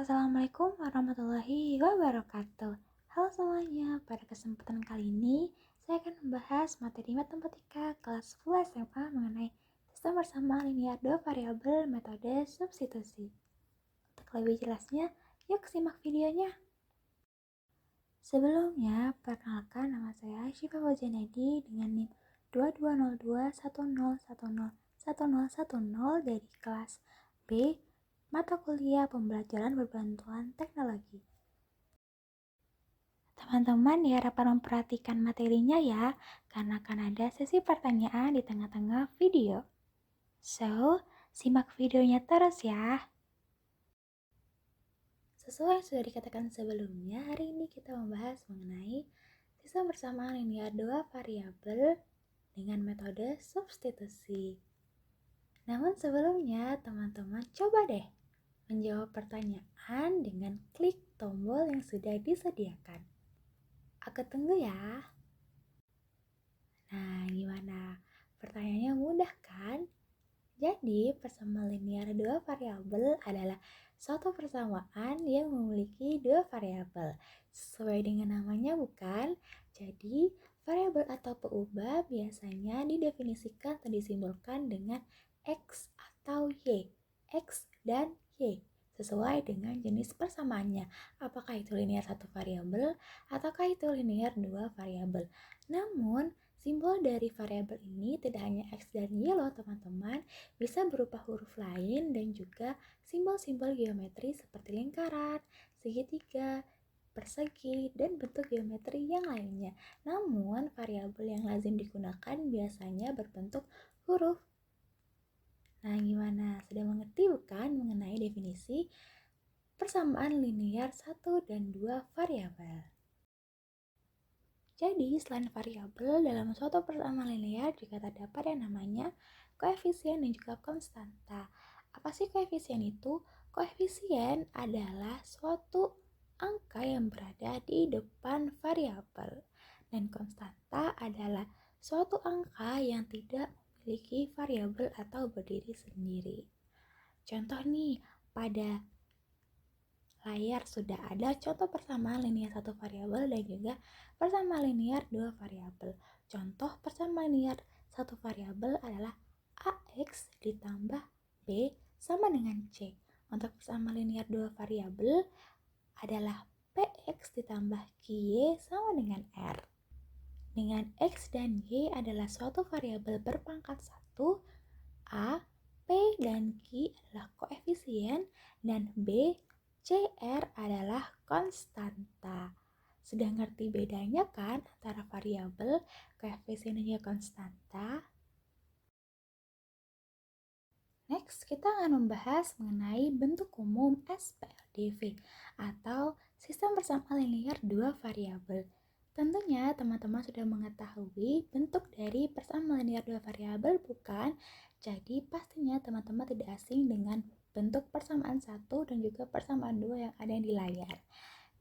Assalamualaikum warahmatullahi wabarakatuh. Halo semuanya, pada kesempatan kali ini saya akan membahas materi matematika kelas 10 SMA mengenai sistem bersama linear dua variabel metode substitusi. Untuk lebih jelasnya, yuk simak videonya. Sebelumnya, perkenalkan nama saya Syifa Wajanedi dengan NIM 220210101010 dari kelas B mata kuliah pembelajaran berbantuan teknologi. Teman-teman diharapkan memperhatikan materinya ya, karena akan ada sesi pertanyaan di tengah-tengah video. So, simak videonya terus ya. Sesuai yang sudah dikatakan sebelumnya, hari ini kita membahas mengenai sistem bersamaan linear dua variabel dengan metode substitusi. Namun sebelumnya, teman-teman coba deh menjawab pertanyaan dengan klik tombol yang sudah disediakan. Aku tunggu ya. Nah, gimana? Pertanyaannya mudah kan? Jadi, persamaan linear dua variabel adalah suatu persamaan yang memiliki dua variabel. Sesuai dengan namanya bukan? Jadi, variabel atau peubah biasanya didefinisikan atau disimbolkan dengan X atau Y. X dan Y sesuai dengan jenis persamaannya. Apakah itu linear satu variabel ataukah itu linear dua variabel. Namun, simbol dari variabel ini tidak hanya X dan Y loh teman-teman, bisa berupa huruf lain dan juga simbol-simbol geometri seperti lingkaran, segitiga, persegi, dan bentuk geometri yang lainnya. Namun, variabel yang lazim digunakan biasanya berbentuk huruf. Nah, gimana? Sudah mengerti bukan mengenai definisi persamaan linear 1 dan 2 variabel? Jadi, selain variabel, dalam suatu persamaan linear juga terdapat yang namanya koefisien dan juga konstanta. Apa sih koefisien itu? Koefisien adalah suatu angka yang berada di depan variabel. Dan konstanta adalah suatu angka yang tidak memiliki variabel atau berdiri sendiri. Contoh nih, pada layar sudah ada contoh persamaan linear satu variabel dan juga persamaan linear dua variabel. Contoh persamaan linear satu variabel adalah AX ditambah B sama dengan C. Untuk persamaan linear dua variabel adalah PX ditambah QY sama dengan R. Dengan X dan Y adalah suatu variabel berpangkat 1, A, P, dan Q adalah koefisien, dan B, CR adalah konstanta. Sudah ngerti bedanya kan antara variabel, koefisien, dan konstanta? Next, kita akan membahas mengenai bentuk umum SPLDV atau sistem bersamaan linear dua variabel. Tentunya teman-teman sudah mengetahui bentuk dari persamaan linear dua variabel bukan? Jadi pastinya teman-teman tidak asing dengan bentuk persamaan 1 dan juga persamaan 2 yang ada di layar.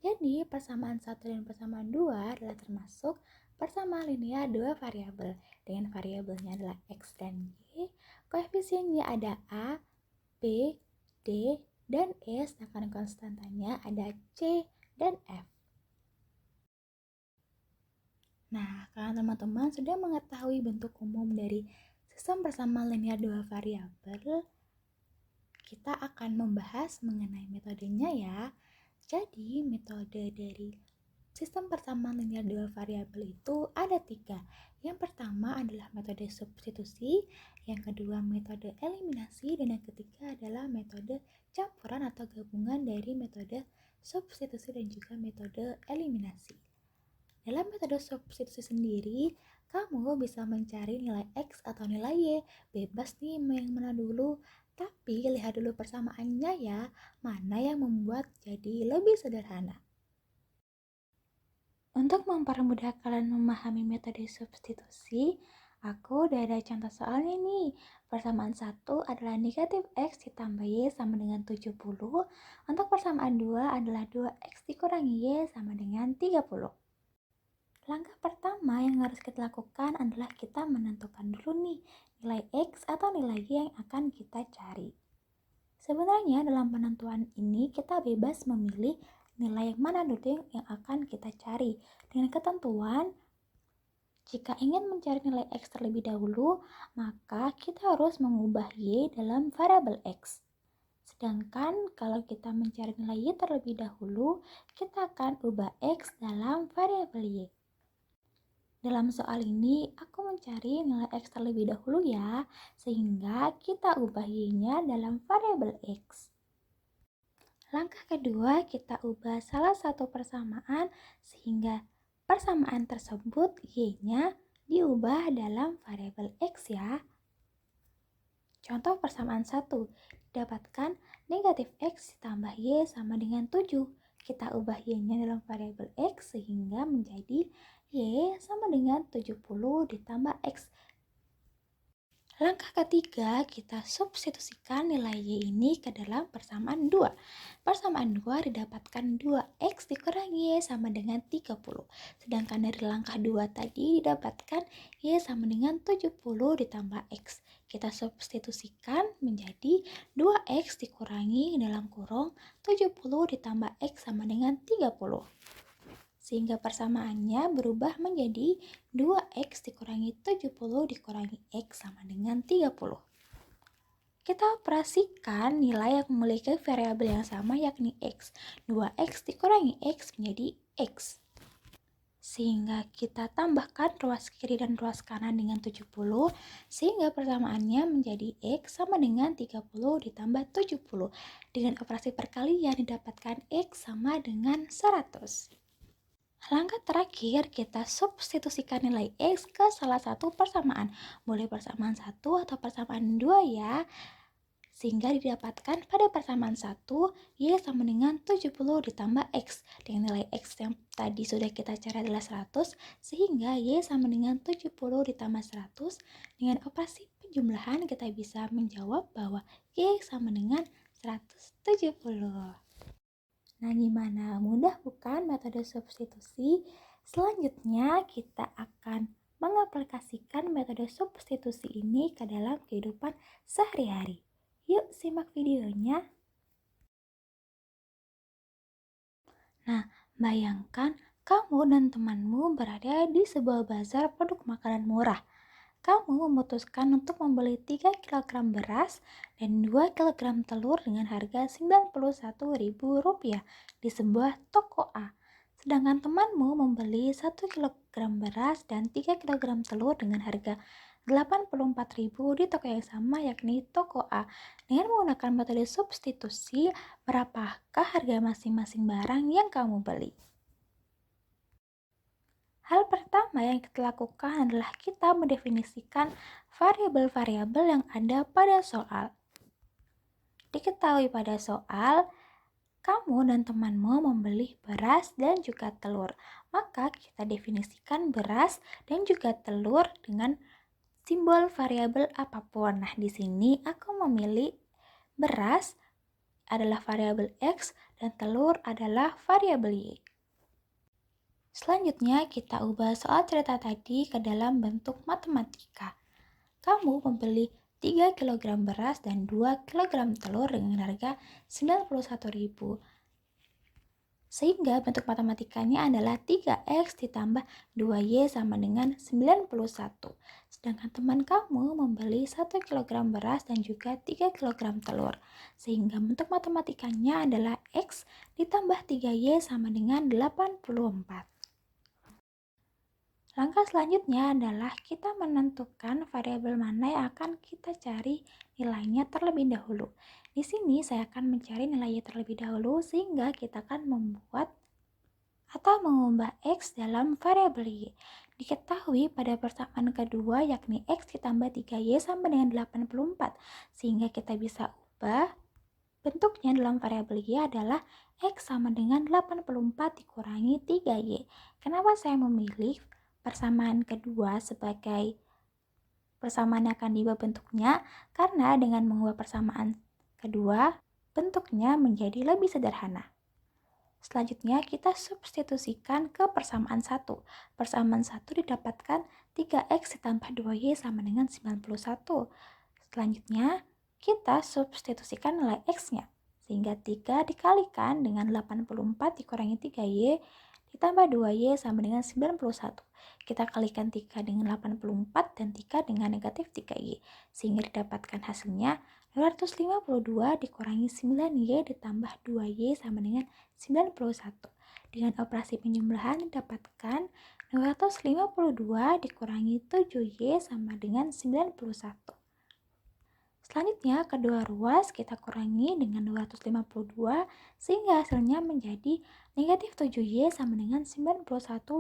Jadi persamaan 1 dan persamaan 2 adalah termasuk persamaan linear dua variabel. Dengan variabelnya adalah X dan Y, koefisiennya ada A, B, D, dan E, sedangkan konstantanya ada C dan F. Nah, karena teman-teman sudah mengetahui bentuk umum dari sistem persamaan linear dua variabel, kita akan membahas mengenai metodenya ya. Jadi, metode dari sistem persamaan linear dua variabel itu ada 3. Yang pertama adalah metode substitusi, yang kedua metode eliminasi, dan yang ketiga adalah metode campuran atau gabungan dari metode substitusi dan juga metode eliminasi. Dalam metode substitusi sendiri, kamu bisa mencari nilai X atau nilai Y, bebas nih mau yang mana dulu, tapi lihat dulu persamaannya ya, mana yang membuat jadi lebih sederhana. Untuk mempermudah kalian memahami metode substitusi, aku udah ada contoh soalnya nih. Persamaan 1 adalah negatif X ditambah Y sama dengan 70. Untuk persamaan 2 adalah 2X dikurangi Y sama dengan 30. Langkah pertama yang harus kita lakukan adalah kita menentukan dulu nih nilai X atau nilai Y yang akan kita cari. Sebenarnya dalam penentuan ini kita bebas memilih nilai yang mana dulu yang akan kita cari. Dengan ketentuan, jika ingin mencari nilai X terlebih dahulu, maka kita harus mengubah Y dalam variabel X. Sedangkan kalau kita mencari nilai Y terlebih dahulu, kita akan ubah X dalam variabel Y. Dalam soal ini, aku mencari nilai X terlebih dahulu ya, sehingga kita ubah Y-nya dalam variabel X. Langkah kedua, kita ubah salah satu persamaan sehingga persamaan tersebut Y-nya diubah dalam variabel X ya. Contoh persamaan 1, dapatkan negatif X ditambah Y sama dengan 7. Kita ubah Y-nya dalam variabel X sehingga menjadi Y sama dengan 70 ditambah X. Langkah ketiga, kita substitusikan nilai Y ini ke dalam persamaan 2. Persamaan 2 didapatkan 2X dikurangi Y sama dengan 30. Sedangkan dari langkah 2 tadi didapatkan Y sama dengan 70 ditambah X. Kita substitusikan menjadi 2X dikurangi dalam kurung 70 ditambah X sama dengan 30. Sehingga persamaannya berubah menjadi 2X dikurangi 70 dikurangi X sama dengan 30. Kita operasikan nilai yang memiliki variabel yang sama yakni X. 2X dikurangi X menjadi X. Sehingga kita tambahkan ruas kiri dan ruas kanan dengan 70, sehingga persamaannya menjadi X sama dengan 30 ditambah 70. Dengan operasi perkalian didapatkan X sama dengan 100. Langkah terakhir, kita substitusikan nilai X ke salah satu persamaan. Boleh persamaan 1 atau persamaan 2 ya. Sehingga didapatkan pada persamaan 1, Y sama dengan 70 ditambah X. Dengan nilai X yang tadi sudah kita cari adalah 100, sehingga Y sama dengan 70 ditambah 100. Dengan operasi penjumlahan kita bisa menjawab bahwa Y sama dengan 170. Nah, gimana? Mudah bukan metode substitusi? Selanjutnya, kita akan mengaplikasikan metode substitusi ini ke dalam kehidupan sehari-hari. Yuk, simak videonya. Nah, bayangkan kamu dan temanmu berada di sebuah bazar produk makanan murah. Kamu memutuskan untuk membeli 3 kg beras dan 2 kg telur dengan harga Rp91.000 di sebuah toko A. Sedangkan temanmu membeli 1 kg beras dan 3 kg telur dengan harga Rp84.000 di toko yang sama yakni toko A. Dengan menggunakan metode substitusi, berapakah harga masing-masing barang yang kamu beli? Hal pertama yang kita lakukan adalah kita mendefinisikan variabel-variabel yang ada pada soal. Diketahui pada soal, kamu dan temanmu membeli beras dan juga telur. Maka kita definisikan beras dan juga telur dengan simbol variabel apapun. Nah, di sini aku memilih beras adalah variabel X dan telur adalah variabel Y. Selanjutnya, kita ubah soal cerita tadi ke dalam bentuk matematika. Kamu membeli 3 kg beras dan 2 kg telur dengan harga Rp91.000. Sehingga bentuk matematikanya adalah 3X ditambah 2Y sama dengan 91. Sedangkan teman kamu membeli 1 kg beras dan juga 3 kg telur. Sehingga bentuk matematikanya adalah X ditambah 3Y sama dengan 84. Langkah selanjutnya adalah kita menentukan variabel mana yang akan kita cari nilainya terlebih dahulu. Di sini saya akan mencari nilainya terlebih dahulu sehingga kita akan membuat atau mengubah X dalam variabel Y. Diketahui pada persamaan kedua yakni X ditambah 3Y sama dengan 84. Sehingga kita bisa ubah bentuknya dalam variabel Y adalah X sama dengan 84 dikurangi 3Y. Kenapa saya memilih persamaan kedua sebagai persamaan yang akan diubah bentuknya? Karena dengan mengubah persamaan kedua, bentuknya menjadi lebih sederhana. Selanjutnya kita substitusikan ke persamaan 1. Persamaan 1 didapatkan 3X ditambah 2Y sama dengan 91. Selanjutnya kita substitusikan nilai X-nya. Sehingga 3 dikalikan dengan 84 dikurangi 3Y ditambah 2Y sama dengan 91. Kita kalikan 3 dengan 84 dan 3 dengan negatif 3Y. Sehingga didapatkan hasilnya 252 dikurangi 9Y ditambah 2Y sama dengan 91. Dengan operasi penjumlahan didapatkan 252 dikurangi 7Y sama dengan 91. Selanjutnya, kedua ruas kita kurangi dengan 252 sehingga hasilnya menjadi negatif 7Y sama dengan 91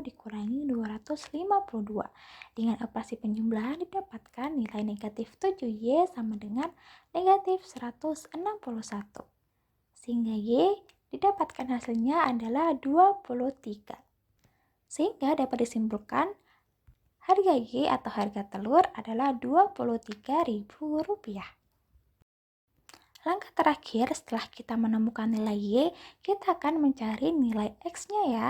dikurangi 252. Dengan operasi penjumlahan didapatkan nilai negatif 7Y sama dengan negatif 161. Sehingga Y didapatkan hasilnya adalah 23. Sehingga dapat disimpulkan harga Y atau harga telur adalah Rp23.000. Langkah terakhir setelah kita menemukan nilai Y, kita akan mencari nilai X-nya ya.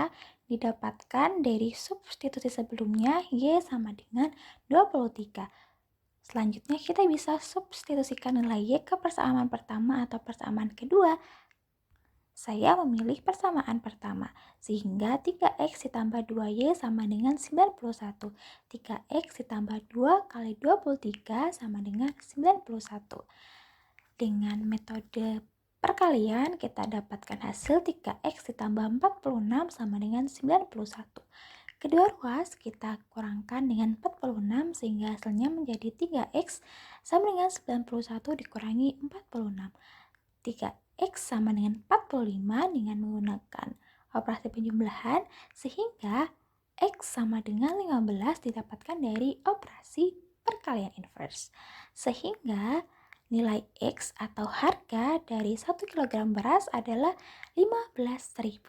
Didapatkan dari substitusi sebelumnya Y sama dengan 23. Selanjutnya kita bisa substitusikan nilai Y ke persamaan pertama atau persamaan kedua. Saya memilih persamaan pertama, sehingga 3X ditambah 2Y sama dengan 91. 3X ditambah 2 kali 23 sama dengan 91. Dengan metode perkalian, kita dapatkan hasil 3X ditambah 46 sama dengan 91. Kedua ruas kita kurangkan dengan 46 sehingga hasilnya menjadi 3X sama dengan 91 dikurangi 46. 3X sama dengan 45 dengan menggunakan operasi penjumlahan sehingga X sama dengan 15 didapatkan dari operasi perkalian inverse. Sehingga nilai X atau harga dari 1 kg beras adalah Rp15.000.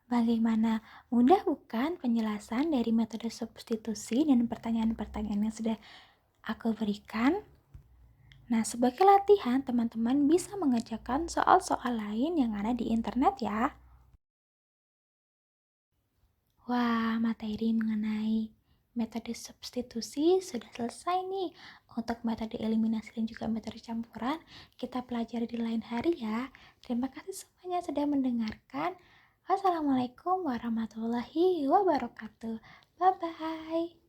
Bagaimana? Mudah bukan penjelasan dari metode substitusi dan pertanyaan-pertanyaan yang sudah aku berikan? Nah, sebagai latihan, teman-teman bisa mengerjakan soal-soal lain yang ada di internet ya. Wah, materi mengenai metode substitusi sudah selesai nih. Untuk metode eliminasi dan juga metode campuran, kita pelajari di lain hari ya. Terima kasih semuanya sudah mendengarkan. Wassalamualaikum warahmatullahi wabarakatuh. Bye-bye.